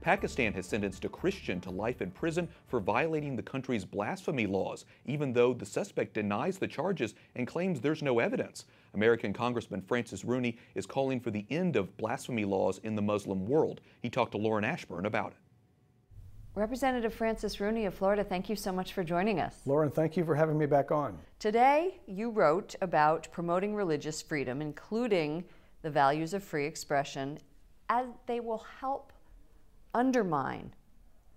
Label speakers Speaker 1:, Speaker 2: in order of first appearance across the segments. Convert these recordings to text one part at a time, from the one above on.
Speaker 1: Pakistan has sentenced a Christian to life in prison for violating the country's blasphemy laws, even though the suspect denies the charges and claims there's no evidence. American Congressman Rooney is calling for the end of blasphemy laws in the Muslim world. He talked to Ashburn about it.
Speaker 2: Representative Rooney of Florida, thank you so much for joining us.
Speaker 3: Lauren, thank you for having me back on.
Speaker 2: Today, you wrote about promoting religious freedom, including the values of free expression, as they will help undermine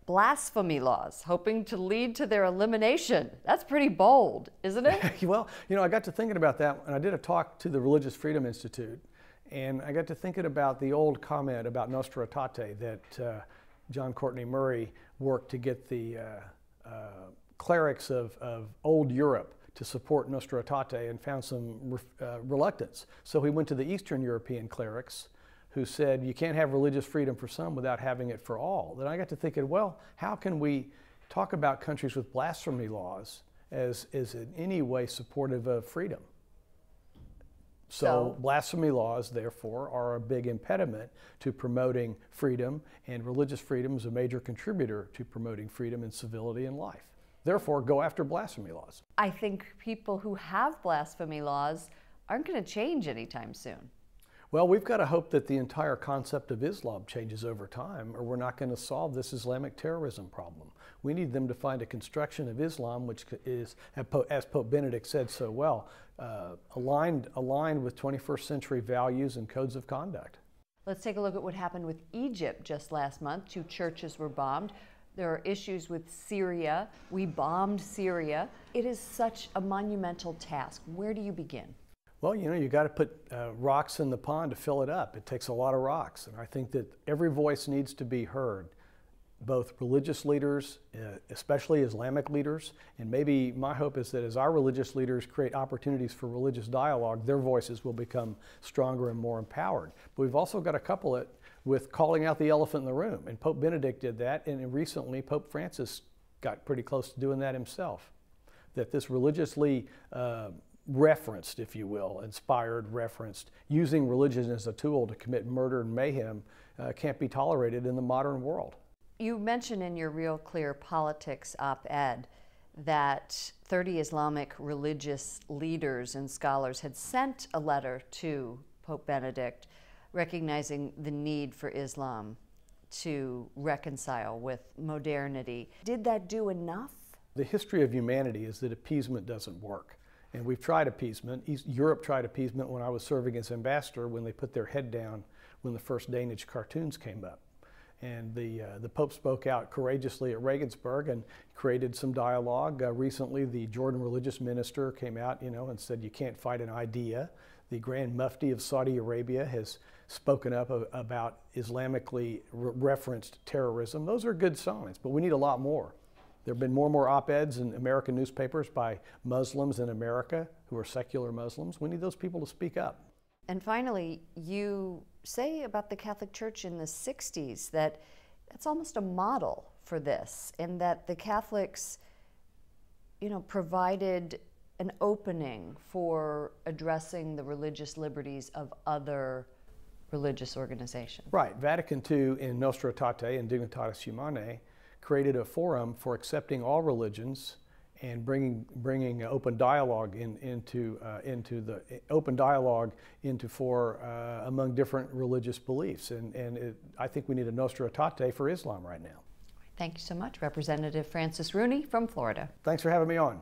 Speaker 2: blasphemy laws, hoping to lead to their elimination. That's pretty bold, isn't it?
Speaker 3: Well, I got to thinking about that, and I did a talk to the Religious Freedom Institute, and I got to thinking about the old comment about Nostra Aetate that John Courtney Murray worked to get the clerics of old Europe to support Nostra Aetate and found some reluctance. So he went to the Eastern European clerics who said, you can't have religious freedom for some without having it for all. Then I got to thinking, well, how can we talk about countries with blasphemy laws as in any way supportive of freedom? So blasphemy laws, therefore, are a big impediment to promoting freedom, and religious freedom is a major contributor to promoting freedom and civility in life. Therefore, go after blasphemy laws.
Speaker 2: I think people who have blasphemy laws aren't going to change anytime soon.
Speaker 3: Well, we've got to hope that the entire concept of Islam changes over time, or we're not going to solve this Islamic terrorism problem. We need them to find a construction of Islam which is, as Pope Benedict said so well, aligned with 21st century values and codes of conduct.
Speaker 2: Let's take a look at what happened with Egypt just last month. 2 churches were bombed. There are issues with Syria. We bombed Syria. It is such a monumental task. Where do you begin?
Speaker 3: Well, you got to put rocks in the pond to fill it up. It takes a lot of rocks, and I think that every voice needs to be heard, both religious leaders, especially Islamic leaders, and maybe my hope is that as our religious leaders create opportunities for religious dialogue, their voices will become stronger and more empowered. But we've also got to couple it with calling out the elephant in the room, and Pope Benedict did that, and recently Pope Francis got pretty close to doing that himself, that this religiously referenced, if you will, inspired, referenced, using religion as a tool to commit murder and mayhem can't be tolerated in the modern world.
Speaker 2: You mentioned in your Real Clear Politics op-ed that 30 Islamic religious leaders and scholars had sent a letter to Pope Benedict recognizing the need for Islam to reconcile with modernity. Did that do enough?
Speaker 3: The history of humanity is that appeasement doesn't work. And we've tried appeasement. Europe tried appeasement when I was serving as ambassador, when they put their head down when the first Danish cartoons came up. And the Pope spoke out courageously at Regensburg and created some dialogue. Recently, the Jordan religious minister came out, and said you can't fight an idea. The Grand Mufti of Saudi Arabia has spoken up about Islamically referenced terrorism. Those are good signs, but we need a lot more. There have been more and more op-eds in American newspapers by Muslims in America who are secular Muslims. We need those people to speak up.
Speaker 2: And finally, you say about the Catholic Church in the 60s that it's almost a model for this, and that the Catholics, provided an opening for addressing the religious liberties of other religious organizations.
Speaker 3: Right. Vatican II in Nostra Aetate and Dignitatis Humanae created a forum for accepting all religions and bringing open dialogue into among different religious beliefs, and I think we need a Nostra Aetate for Islam right now.
Speaker 2: Thank you so much, Representative Rooney from Florida.
Speaker 3: Thanks for having me on.